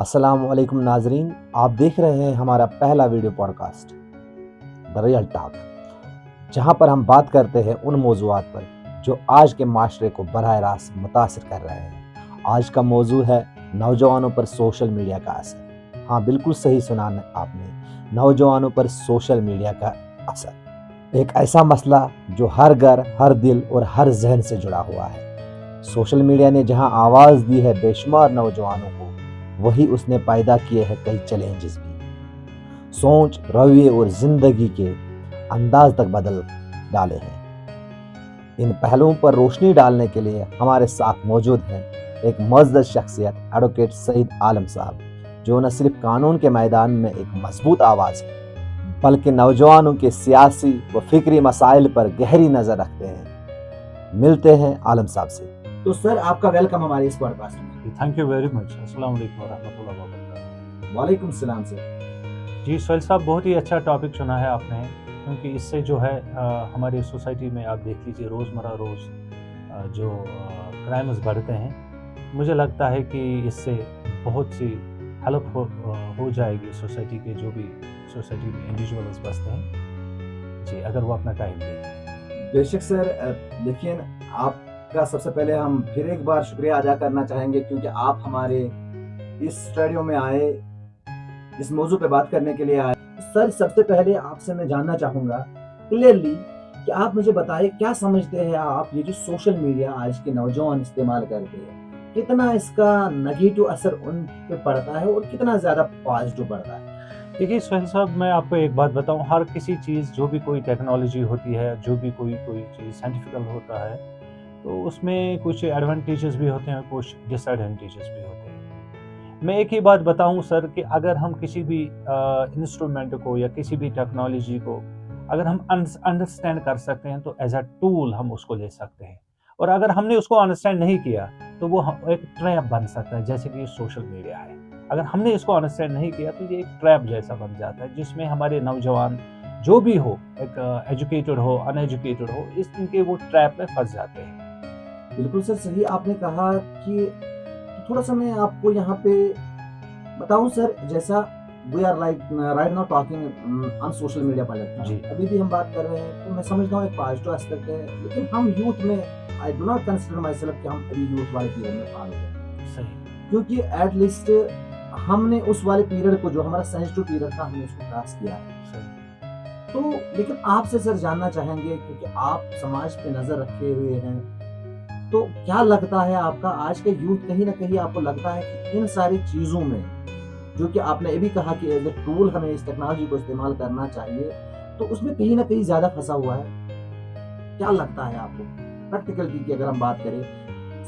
अस्सलाम वालेकुम नाजरीन, आप देख रहे हैं हमारा पहला video podcast the real talk, जहां पर हम बात करते हैं उन मौजूआत पर जो आज के माशरे को बराह रास्त मुतासिर कर रहे हैं। आज का मौजू है नौजवानों पर सोशल मीडिया का असर। हाँ, बिल्कुल सही सुना आपने, नौजवानों पर सोशल मीडिया का असर। एक ऐसा मसला जो हर घर, हर दिल और हर जहन से जुड़ा हुआ है। सोशल मीडिया ने जहां आवाज़ दी है बेशुमार नौजवानों को, वही उसने पैदा किए हैं कई चैलेंजेस भी। सोच, रवैये और जिंदगी के अंदाज तक बदल डाले हैं। इन पहलुओं पर रोशनी डालने के लिए हमारे साथ मौजूद हैं एक मज़दद शख्सियत एडवोकेट सईद आलम साहब, जो न सिर्फ कानून के मैदान में एक मजबूत आवाज़ है, बल्कि नौजवानों के सियासी व फिक्री मसाइल पर गहरी नज़र रखते हैं। मिलते हैं आलम साहब से। तो सर, आपका वेलकम हमारे इस पॉडकास्ट में। Thank you very much. अस्सलाम वालेकुम वरहमतुल्लाहि वबरकातुहू। वालेकुम सलाम सर। जी सोहेल साहब, बहुत ही अच्छा टॉपिक चुना है आपने, क्योंकि इससे जो है हमारी सोसाइटी में आप देख लीजिए रोज़मर्रा जो क्राइम्स बढ़ते हैं। मुझे लगता है कि इससे बहुत सी हेल्प हो जाएगी सोसाइटी के, जो भी सोसाइटी में इंडिविजुअल्स बसते हैं जी, अगर वो अपना टाइम दें। बेशक सर, लेकिन आपका सबसे पहले हम फिर एक बार शुक्रिया अदा करना चाहेंगे, क्योंकि आप हमारे इस स्टूडियो में आए, इस मौजू पे बात करने के लिए आए। सर, सबसे पहले आपसे मैं जानना चाहूँगा क्लियरली कि आप मुझे बताएं, क्या समझते हैं आप ये जो सोशल मीडिया आज के नौजवान इस्तेमाल करते हैं, कितना इसका नेगेटिव असर उन पे पड़ता है और कितना ज़्यादा पॉजिटिव पड़ता है? देखिए सोहेल साहब, मैं आपको एक बात बताऊं, हर किसी चीज़, जो भी कोई टेक्नोलॉजी होती है, जो भी कोई चीज़ साइंटिफिकल होता है, तो उसमें कुछ एडवांटेजेस भी होते हैं, कुछ डिसएडवांटेजेस भी होते हैं। मैं एक ही बात बताऊं सर, कि अगर हम किसी भी इंस्ट्रूमेंट को या किसी भी टेक्नोलॉजी को अगर हम अंडरस्टैंड कर सकते हैं, तो एज अ टूल हम उसको ले सकते हैं। और अगर हमने उसको अंडरस्टैंड नहीं किया, तो वो एक ट्रैप बन सकता है, जैसे कि सोशल मीडिया है। अगर हमने इसको अंडरस्टैंड नहीं किया, तो ये एक ट्रैप जैसा बन जाता है, जिसमें हमारे नौजवान जो भी हो, एक एजुकेटेड हो, अनएजुकेटेड हो, इनके वो ट्रैप में फंस जाते हैं। बिल्कुल सर, सही आपने कहा कि थोड़ा सा मैं आपको यहाँ पे बताऊँ सर, जैसा we are like right now talking on social media जी। प्लेटफॉर्म, अभी भी हम बात कर रहे हैं, तो मैं समझता हूँ एक पॉजिटिव एस्पेक्ट है। लेकिन हम यूथ में, I do not consider my self कि हम अभी यूथ वाले पीरियड में पार हो गए, सही। क्योंकि एटलीस्ट हमने उस वाले पीरियड को, जो हमारा सेंसिटिव पीरियड था, हमने उसको क्रॉस किया है। सही। तो लेकिन आपसे सर जानना चाहेंगे, क्योंकि आप समाज पे नजर रखे हुए हैं, तो क्या लगता है आपका आज का यूथ, कहीं ना कहीं आपको लगता है कि इन सारी चीजों में, जो कि आपने ये भी कहा कि एज ए टूल हमें इस टेक्नोलॉजी को इस्तेमाल करना चाहिए, तो उसमें कहीं ना कहीं ज्यादा फंसा हुआ है? क्या लगता है आपको प्रैक्टिकलिटी की अगर हम बात करें,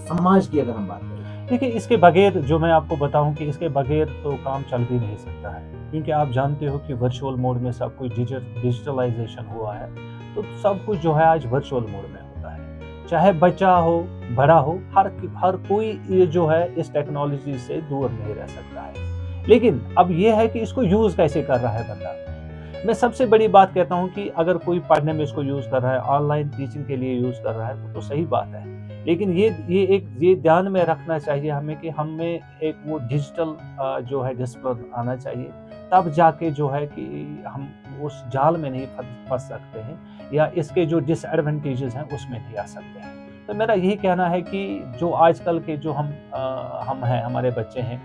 समाज की अगर हम बात करें? देखिए, इसके बगैर जो मैं आपको बताऊं, कि इसके बगैर तो काम चल भी नहीं सकता है, क्योंकि आप जानते हो कि वर्चुअल मोड में सब कुछ डिजिटलाइजेशन हुआ है। तो सब कुछ जो है आज वर्चुअल मोड में होता है, चाहे बच्चा हो, बड़ा हो, हर कोई ये जो है इस टेक्नोलॉजी से दूर नहीं रह सकता है। लेकिन अब ये है कि इसको यूज़ कैसे कर रहा है बंदा। मैं सबसे बड़ी बात कहता हूँ कि अगर कोई पढ़ने में इसको यूज़ कर रहा है, ऑनलाइन टीचिंग के लिए यूज़ कर रहा है, वो तो सही बात है। लेकिन ये ध्यान में रखना चाहिए हमें, कि हमें एक वो डिजिटल जो है डिसिप्लिन आना चाहिए, तब जाके जो है कि हम उस जाल में नहीं फंस सकते हैं, या इसके जो डिसएडवांटेजेस हैं उसमें नहीं आ सकते हैं। तो मेरा यही कहना है कि जो आजकल के जो हम हैं, हमारे बच्चे हैं,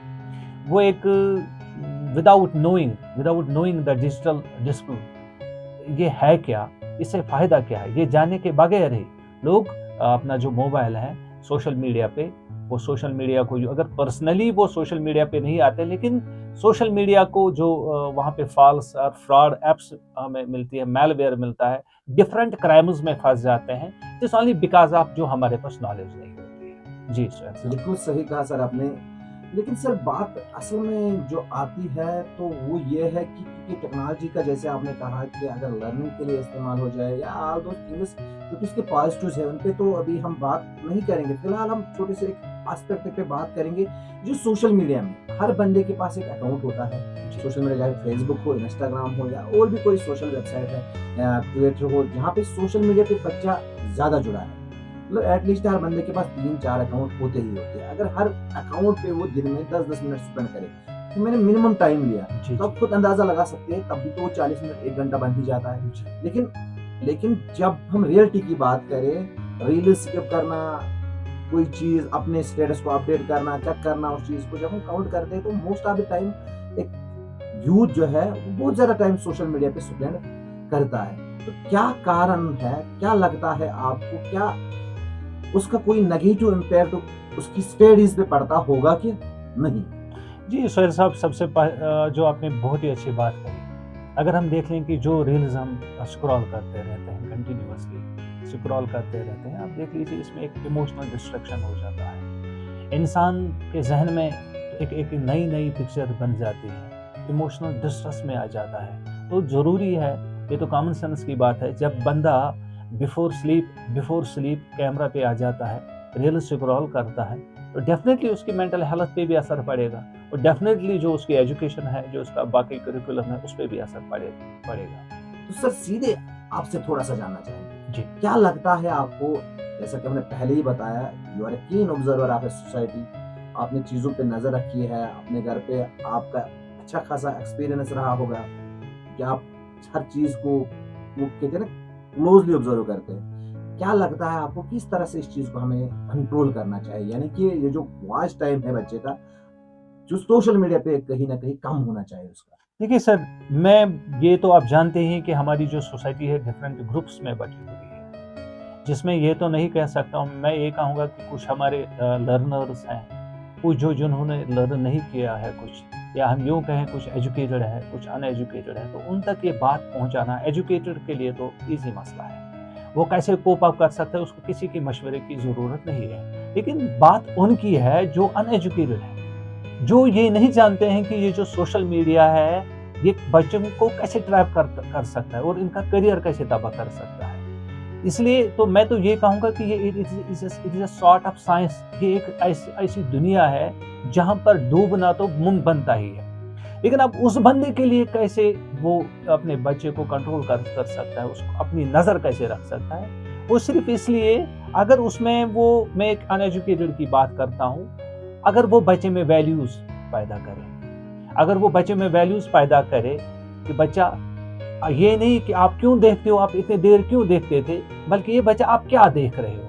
वो एक without knowing the digital discipline ये है क्या, इससे फ़ायदा क्या है, ये जानने के बगैर ही लोग अपना जो मोबाइल है सोशल मीडिया पे, वो सोशल मीडिया को, अगर पर्सनली वो सोशल मीडिया पे नहीं आते, लेकिन सोशल मीडिया को जो वहाँ पे फॉल्स और फ्रॉड एप्स हमें मिलती है, मैलवेयर मिलता है, डिफरेंट क्राइम्स में फंस जाते हैं, दिस ओनली बिकॉज ऑफ जो हमारे पास नॉलेज नहीं होती है। जी सर। बिल्कुल सही कहा सर आपने। लेकिन सर, बात असल में जो आती है, तो वो ये है कि क्योंकि टेक्नोलॉजी का, जैसे आपने कहा कि अगर लर्निंग के लिए इस्तेमाल हो जाए, या ऑल दोस थिंग्स जो कि इसके पॉजिटिव्स है, उन पे तो अभी हम बात नहीं करेंगे। फिलहाल हम छोटे से एक एस्पेक्ट पे बात करेंगे। जो सोशल मीडिया में हर बंदे के पास एक अकाउंट होता है, सोशल मीडिया, चाहे फेसबुक हो, इंस्टाग्राम हो, या और भी कोई सोशल वेबसाइट है, या ट्विटर हो, जहाँ पे सोशल मीडिया पे बच्चा ज्यादा जुड़ा है। मतलब एटलीस्ट हर बंदे के पास 3-4 अकाउंट होते ही होते हैं। अगर हर अकाउंट पे वो दिन में 10-10 मिनट स्पेंड करे, कि मैंने मिनिमम टाइम लिया, जी, तो आप खुद अंदाजा लगा सकते हैं, तब भी तो 40 मिनट 1 घंटा बन ही जाता है। जी, लेकिन जब हम रियलिटी की बात करें, रील स्किप करना, कोई चीज़ अपने स्टेटस को अपडेट करना, चेक करना उस चीज़ को जब हम काउंट करते हैं, तो मोस्ट ऑफ द टाइम एक यूथ जो है वो बहुत ज़्यादा टाइम सोशल मीडिया पे स्पेंड करता है। तो क्या कारण है? क्या लगता है आपको? क्या उसका कोई नेगेटिव इम्पैक्ट उसकी स्टडीज़ पे पड़ता होगा कि नहीं? जी, सोहेल साहब, जो आपने बहुत ही अच्छी बात कही। अगर हम देख लें कि जो रील्स हम स्क्रॉल करते रहते हैं, कंटिन्यूअसली स्क्रॉल करते रहते हैं, आप देख लीजिए इसमें एक इमोशनल डिस्ट्रैक्शन हो जाता है। इंसान के ज़हन में एक नई पिक्चर बन जाती है, इमोशनल डिस्ट्रेस में आ जाता है। तो ज़रूरी है, ये तो कॉमन सेंस की बात है, जब बंदा बिफोर स्लीप कैमरा पे आ जाता है, रील स्क्रॉल करता है, तो डेफ़िनेटली उसकी मेंटल हेल्थ पे भी असर पड़ेगा, और डेफ़िनेटली जो उसकी एजुकेशन है, जो उसका बाकी करिकुलम है, उस पे भी असर पड़ेगा। तो सर सीधे आपसे थोड़ा-सा जानना चाहेंगे, जी। क्या लगता है आपको, जैसा कि हमने पहले ही बताया, यू आर अ कीन ऑब्जर्वर ऑफ अ सोसाइटी, आपने चीज़ों पे नज़र रखी है, अपने घर पे आपका अच्छा खासा एक्सपीरियंस रहा होगा कि आप हर चीज़ को वो कहते हैं ना क्लोज़ली ऑब्जर्व करते हैं। क्या लगता है आपको किस तरह से इस चीज़ को हमें कंट्रोल करना चाहिए? यानी कि ये जो वॉच टाइम है बच्चे का, जो सोशल मीडिया पे कहीं न कहीं कम होना चाहिए उसका? देखिए सर, ये तो आप जानते ही हैं कि हमारी जो सोसाइटी है डिफरेंट ग्रुप्स में बटी हुई है, जिसमें ये तो नहीं कह सकता हूँ, मैं ये कहूँगा कि कुछ हमारे लर्नर्स हैं, कुछ जिन्होंने लर्न नहीं किया है कुछ, या हम यूँ कहें कुछ एजुकेटेड है, कुछ अनएजुकेटेड है, तो उन तक ये बात पहुँचाना एजुकेटेड के लिए तो ईज़ी मसला है। वो कैसे कोप अप कर सकता है, उसको किसी के मशवरे की ज़रूरत नहीं है। लेकिन बात उनकी है जो अनएजुकेटेड है, जो ये नहीं जानते हैं कि ये जो सोशल मीडिया है, ये बच्चों को कैसे ट्रैप कर सकता है और इनका करियर कैसे तबाह कर सकता है। इसलिए तो मैं तो ये कहूँगा कि ये it is a sort of science. ये एक ऐसी दुनिया है जहाँ पर डूबना तो मुमकिन बनता ही है। लेकिन अब उस बंदे के लिए कैसे वो अपने बच्चे को कंट्रोल कर सकता है, उसको अपनी नज़र कैसे रख सकता है, वो सिर्फ़ इसलिए, अगर उसमें वो, मैं एक अनएजुकेटेड की बात करता हूँ, अगर वो बच्चे में वैल्यूज़ पैदा करे, अगर वो बच्चे में वैल्यूज़ पैदा करे कि बच्चा, ये नहीं कि आप क्यों देखते हो, आप इतने देर क्यों देखते थे, बल्कि ये बच्चा आप क्या देख रहे हो,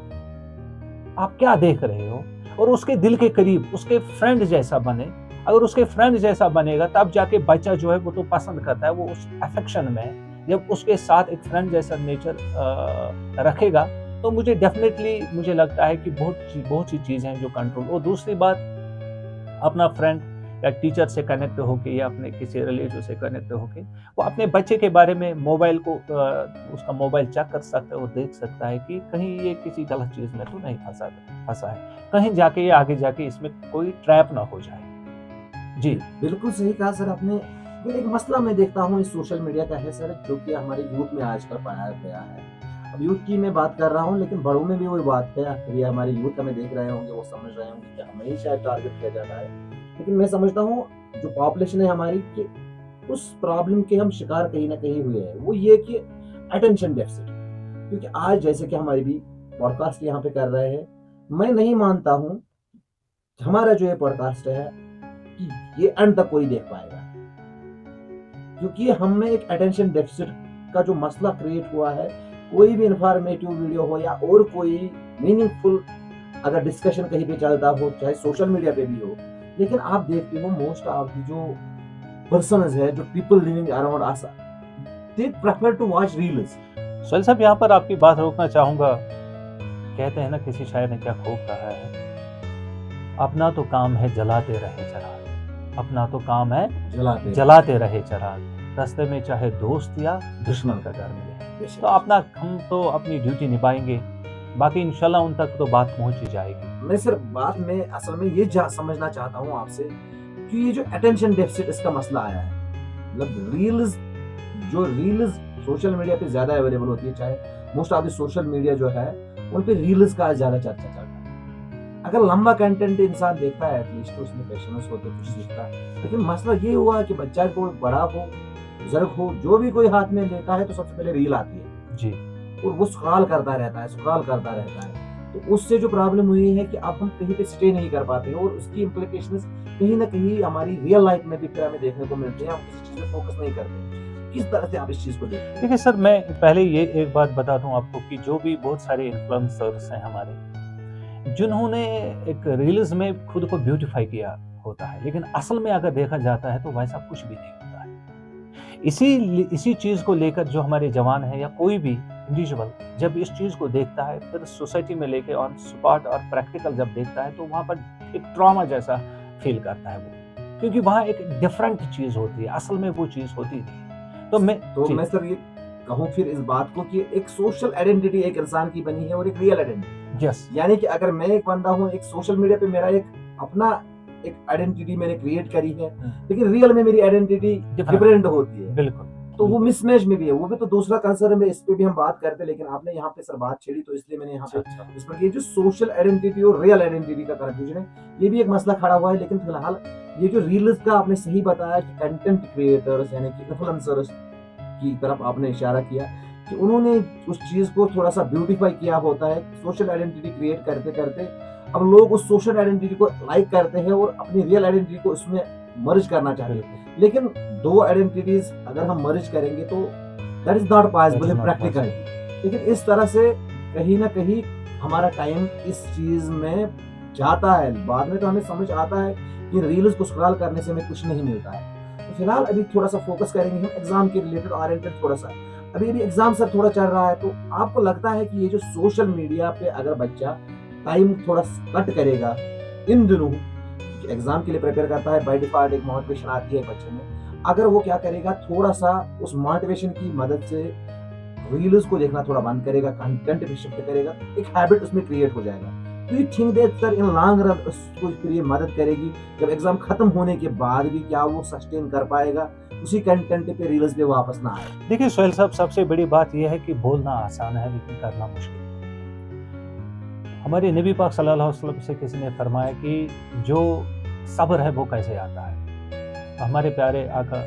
आप क्या देख रहे हो, और उसके दिल के करीब उसके फ्रेंड जैसा बने। अगर उसके फ्रेंड जैसा बनेगा तब जाके बच्चा जो है वो तो पसंद करता है, वो उस अफेक्शन में जब उसके साथ एक फ्रेंड जैसा नेचर रखेगा, तो मुझे लगता है कि बहुत सी चीज़ें हैं जो कंट्रोल। और दूसरी बात, अपना फ्रेंड या टीचर से कनेक्ट होके या अपने किसी रिलेटिव से कनेक्ट होके वो अपने बच्चे के बारे में उसका मोबाइल चेक कर सकता है और देख सकता है कि कहीं ये किसी गलत चीज़ में तो नहीं फंसा है, कहीं जाके ये आगे जाके इसमें कोई ट्रैप ना हो जाए। जी। बिल्कुल सही कहा सर आपने। ये एक मसला मैं देखता हूँ इस सोशल मीडिया का है सर, जो कि हमारे यूथ में आजकल पाया गया है। अब यूथ की मैं बात कर रहा हूँ, लेकिन बड़ों में भी वही बात है। ये हमारे यूथ हमें देख रहे होंगे, वो समझ रहे होंगे कि हमें ही शायद टारगेट किया जाता है। लेकिन मैं समझता हूँ जो पॉपुलेशन है हमारी, कि उस प्रॉब्लम के हम शिकार कहीं न कहीं हुए हैं। वो ये कि अटेंशन डेफिसिट, क्योंकि आज जैसे कि हमारी भी पॉडकास्ट यहाँ पे कर रहे हैं, मैं नहीं मानता हूँ हमारा जो ये पॉडकास्ट है कि ये एंड तक कोई देख पाएगा, क्योंकि हम में एक अटेंशन डेफिसिट का जो मसला क्रिएट हुआ है। कोई भी इंफॉर्मेटिव वीडियो हो या और कोई मीनिंगफुल अगर डिस्कशन कहीं पे चलता हो, चाहे सोशल मीडिया पे भी हो, लेकिन आप देखते हो मोस्ट ऑफ द जो पर्सन्स है, जो people living around us, they prefer to watch reels. Sohail साहब, यहाँ पर आपकी बात रोकना चाहूँगा। कहते हैं ना, किसी शायर ने क्या खूब कहा है, अपना तो काम है जलाते रहे चराग, अपना तो काम है जलाते रहे चराग, रास्ते में चाहे दोस्त या दुश्मन का घर मिले। तो हम तो अपनी ड्यूटी निभाएंगे, बाकी इंशाल्लाह उन तक तो बात पहुंच ही जाएगी। मैं सिर्फ बात में असल में ये समझना चाहता हूँ आपसे कि ये जो अटेंशन डेफिसिट इसका मसला आया है, मतलब रील्स सोशल मीडिया पे ज्यादा अवेलेबल होती है, चाहे most of the social media जो है उन पे रील्स का ज्यादा चर्चा चल रहा है। अगर लंबा कंटेंट इंसान देखता है एटलीस्ट तो उसमें पेशेंस हो तो कुछ सीखता है। लेकिन मसला ये हुआ कि बच्चा को बड़ा हो, बुजुर्ग हो, जो भी कोई हाथ में लेता है तो सबसे पहले रील आती है जी। और वो स्क्रॉल करता रहता है। तो उससे जो प्रॉब्लम हुई है कि अब हम कहीं पे स्टे नहीं कर पाते और उसकी इम्प्लीकेशंस कहीं ना कहीं हमारी रियल लाइफ में भी फिर हमें देखने को मिलते हैं, हम किसी चीज पे फोकस नहीं करते। किस तरह से आप इस चीज को देखते हैं? देखिए सर, मैं पहले ये एक बात बता दूं आपको कि जो भी बहुत सारे इन्फ्लुएंसर्स हैं हमारे, जिन्होंने एक रील्स में खुद को ब्यूटीफाई किया होता है, लेकिन असल में अगर देखा जाता है तो वैसा कुछ भी नहीं होता है। इसी चीज़ को लेकर जो हमारे जवान हैं या कोई भी इंडिविजुअल जब इस चीज़ को देखता है, फिर सोसाइटी में लेके ऑन स्पॉट और प्रैक्टिकल जब देखता है, तो वहाँ पर एक ट्रॉमा जैसा फील करता है वो, क्योंकि वहाँ एक डिफरेंट चीज़ होती है, असल में वो चीज़ होती नहीं। तो मैं सर ये कहूँ फिर इस बात को कि एक सोशल आइडेंटिटी एक इंसान की बनी है और एक रियल आइडेंटिटी। यस, यानी कि अगर मैं एक बंदा हूँ, एक सोशल मीडिया पे मेरा एक अपना एक आइडेंटिटी मैंने क्रिएट करी है, लेकिन रियल में मेरी आइडेंटिटी डिफरेंट होती है। बिल्कुल, तो वो मिसमैच में भी है, वो भी तो दूसरा कंसर्न है, इस पे भी हम बात करते हैं, लेकिन आपने यहाँ पे सर बात छेड़ी तो इसलिए मैंने यहाँ पे इस पर ये जो सोशल आइडेंटिटी और रियल आइडेंटिटी का कंफ्यूजन है, ये भी एक मसला खड़ा हुआ है। लेकिन फिलहाल ये जो रील्स का आपने सही बताया कि कंटेंट क्रिएटर्स यानी कि इन्फ्लुएंसर्स की तरफ आपने इशारा किया कि उन्होंने उस चीज को थोड़ा सा ब्यूटीफाई किया होता है, सोशल आइडेंटिटी क्रिएट करते करते अब लोग उस सोशल आइडेंटिटी को लाइक करते हैं और अपनी रियल आइडेंटिटी को इसमें मर्ज करना चाहते हैं। लेकिन दो आइडेंटिटीज अगर हम मर्ज करेंगे तो that is not possible in practical. लेकिन इस तरह से कहीं ना कहीं हमारा टाइम इस चीज में जाता है, बाद में तो हमें समझ आता है कि रील्स को स्क्रॉल करने से हमें कुछ नहीं मिलता है। तो फिलहाल अभी थोड़ा सा फोकस करेंगे हम एग्जाम के रिलेटेड ओरिएंटेड थोड़ा सा। अभी एग्जाम सर थोड़ा चल रहा है, तो आपको लगता है कि ये जो सोशल मीडिया पे अगर बच्चा टाइम थोड़ा कट करेगा इन दिनों, एग्जाम के लिए प्रिपेयर करता है, बाय डिफॉल्ट एक मोटिवेशन आती है बच्चे में, अगर वो क्या करेगा थोड़ा सा उस मोटिवेशन की मदद से रील्स को देखना थोड़ा बंद करेगा, कंटेंट पे शिफ्ट करेगा, एक हैबिट उसमें क्रिएट हो जाएगा। तो you think that sir in long run उसको फिर ये मदद करेगी जब एग्जाम खत्म होने के बाद भी क्या वो सस्टेन कर पाएगा, उसी कंटेंट पे रील्स पे वापस ना आए? देखिए सोहेल साहब, सबसे बड़ी बात यह है कि बोलना आसान है लेकिन करना मुश्किल। हमारे नबी पाक सल्लल्लाहु अलैहि वसल्लम से किसी ने फरमाया कि जो सब्र है वो कैसे आता है। हमारे प्यारे आका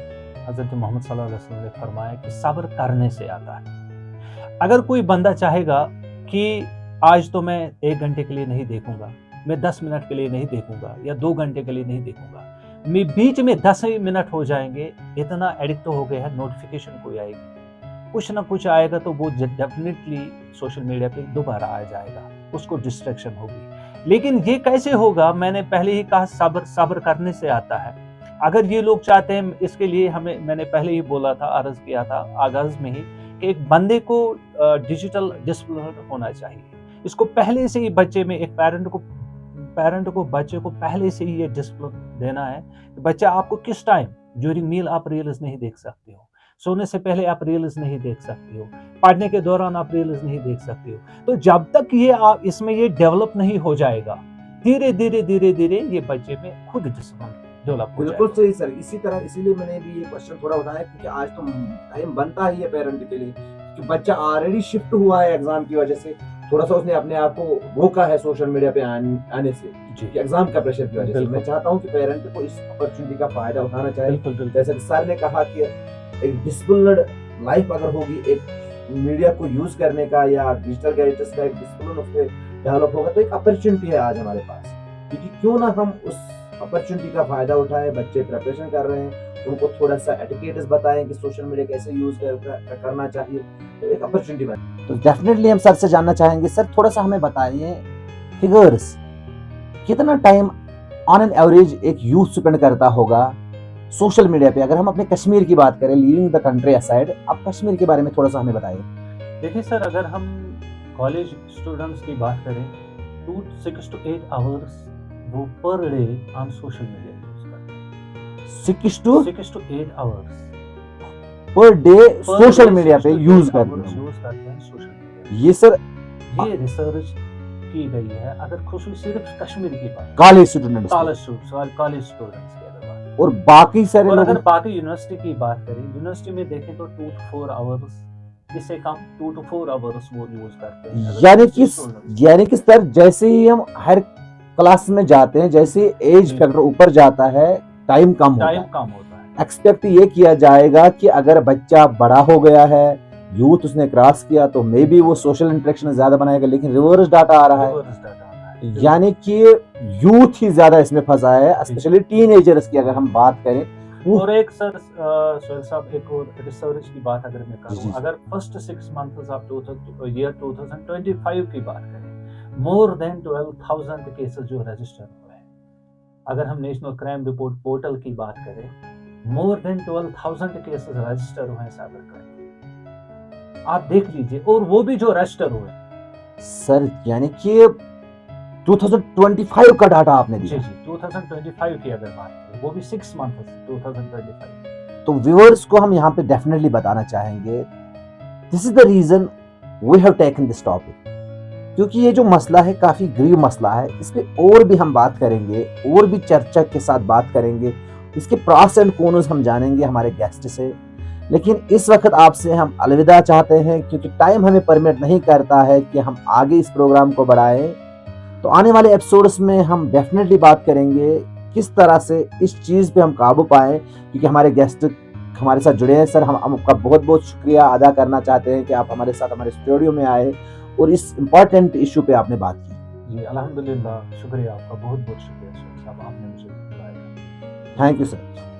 हजरत मोहम्मद सल्लल्लाहु अलैहि वसल्लम ने फरमाया कि सब्र करने से आता है। अगर कोई बंदा चाहेगा कि आज तो मैं 1 घंटे के लिए नहीं देखूंगा, मैं 10 मिनट के लिए नहीं देखूंगा या 2 घंटे के लिए नहीं देखूंगा, मैं बीच में 10 मिनट हो जाएंगे, इतना एडिक्ट हो गया है, नोटिफिकेशन कोई आएगी, कुछ ना कुछ आएगा, तो वो डेफिनेटली सोशल मीडिया पे दोबारा आ जाएगा, उसको डिस्ट्रैक्शन होगी। लेकिन ये कैसे होगा? मैंने पहले ही कहा सब्र करने से आता है। अगर ये लोग चाहते हैं, इसके लिए मैंने पहले ही बोला था, अर्ज किया था आगाज में ही कि एक बंदे को डिजिटल डिसिप्लिन होना चाहिए। इसको पहले से ही बच्चे में, एक पेरेंट को बच्चे को पहले से ही ये डिसिप्लिन देना है कि बच्चा आपको किस टाइम, ड्यूरिंग मील आप रील्स नहीं देख सकते हो, सोने से पहले आप रील्स नहीं देख सकते हो, पढ़ने के दौरान आप रील्स नहीं देख सकते हो। तो जब तक ये आप इसमें ये डेवलप नहीं हो जाएगा, धीरे धीरे ये बच्चे में खुद डिसिप्लिन डेवलप हो जाएगा। बिल्कुल सही सर, इसी तरह इसीलिए मैंने भी ये क्वेश्चन थोड़ा उठाया क्योंकि आज तो टाइम बनता ही है पेरेंट के लिए कि बच्चा ऑलरेडी शिफ्ट हुआ है एग्जाम की वजह से, थोड़ा सा उसने अपने आप को रोका है सोशल मीडिया पे आने से कि एग्जाम का प्रेशर की वजह से। मैं चाहता हूँ कि पेरेंट को इस अपॉर्चुनिटी का फायदा उठाना चाहिए। जैसे सर ने कहा कि एक डिसिप्लिन्ड लाइफ अगर होगी, एक मीडिया को यूज करने का या डिजिटल गैजेट्स का एक डिसिप्लिन उसमें डेवलप होगा, तो एक अपॉर्चुनिटी है आज हमारे पास, क्योंकि क्यों ना हम उस अपॉर्चुनिटी का फायदा उठाएं। बच्चे प्रिपरेशन कर रहे हैं, उनको थोड़ा सा एटिकेट्स बताएं कि सोशल मीडिया कैसे यूज करना चाहिए, तो एक अपॉर्चुनिटी बने। तो डेफिनेटली हम सर से जानना चाहेंगे, सर थोड़ा सा हमें बताइए फिगर्स, कितना टाइम ऑन एन एवरेज एक यूथ स्पेंड करता होगा सोशल मीडिया पे? अगर हम अपने कश्मीर की बात करें, लीविंग द कंट्री असाइड, आप कश्मीर के बारे में थोड़ा सा हमें बताइए। देखिए सर, अगर हम कॉलेज स्टूडेंट्स की बात करें तो 6 to 8 आवर्स वो per day on social media use करते हैं। 6 to 8 hours per day social media पे यूज करते हैं सोशल मीडिया। ये सर ये रिसर्च की गई है। अगर खुशी सिर्फ कश्मीर की बात, कॉलेज स्टूडेंट्स की और बाकी सारे और अगर बाकी यूनिवर्सिटी की बात करें, यूनिवर्सिटी में देखें तो 2 to 4 आवर्स, इससे कम 2 to 4 आवर्स वो यूज करते हैं। यानी कि सर जैसे ही हम हर क्लास में जाते हैं, जैसे एज फैक्टर ऊपर जाता है, टाइम कम होता है। एक्सपेक्ट ये किया जाएगा कि अगर बच्चा बड़ा हो गया है, यूथ उसने क्रॉस किया, तो मे बी वो सोशल इंटरेक्शन ज्यादा बनाएगा, लेकिन रिवर्स डाटा आ रहा है। यानी कि यूथ ही ज्यादा इसमें फंसा है, स्पेशली टीनेजर्स की अगर हम बात करें। और एक सर सोहेल साहब, एक और रिसर्च की बात अगर मैं जी, करूं, जी। अगर फर्स्ट 6 मंथ्स ऑफ ईयर 2025 की बात करें, मोर देन 12,000 केसेस जो रजिस्टर हुए हैं। अगर हम नेशनल क्राइम रिपोर्ट पोर्टल की बात करें, मोर देन 12,000 केसेस रजिस्टर हुए हैं साइबर क्राइम। आप देख लीजिए, और वो भी जो रजिस्टर हुए। सर यानी कि 2025 का डाटा आपने जी दिया। जी, 2025 की अगर बात करें, वो भी 6 मंथ्स 2025। तो व्यूअर्स को हम यहाँ पे डेफिनेटली बताना चाहेंगे, this is the reason we have taken this topic, क्योंकि ये जो मसला है काफी गरीब मसला है। इस पे और भी हम बात करेंगे, और भी चर्चा के साथ बात करेंगे, इसके प्रॉस एंड कॉन्स हम जानेंगे हमारे गेस्ट से। लेकिन इस वक्त आपसे हम अलविदा चाहते हैं, क्योंकि टाइम हमें परमिट नहीं करता है कि हम आगे इस प्रोग्राम को बढ़ाएं। तो आने वाले एपिसोड्स में हम डेफिनेटली बात करेंगे किस तरह से इस चीज़ पे हम काबू पाएं, क्योंकि हमारे गेस्ट हमारे साथ जुड़े हैं। सर, हम आपका बहुत बहुत शुक्रिया अदा करना चाहते हैं कि आप हमारे साथ हमारे स्टूडियो में आए और इस इम्पॉर्टेंट इशू पे आपने बात की। जी अल्हम्दुलिल्लाह, शुक्रिया आपका, बहुत बहुत शुक्रिया सोहेल साहब, आपने मुझे बुलाया। Thank you sir.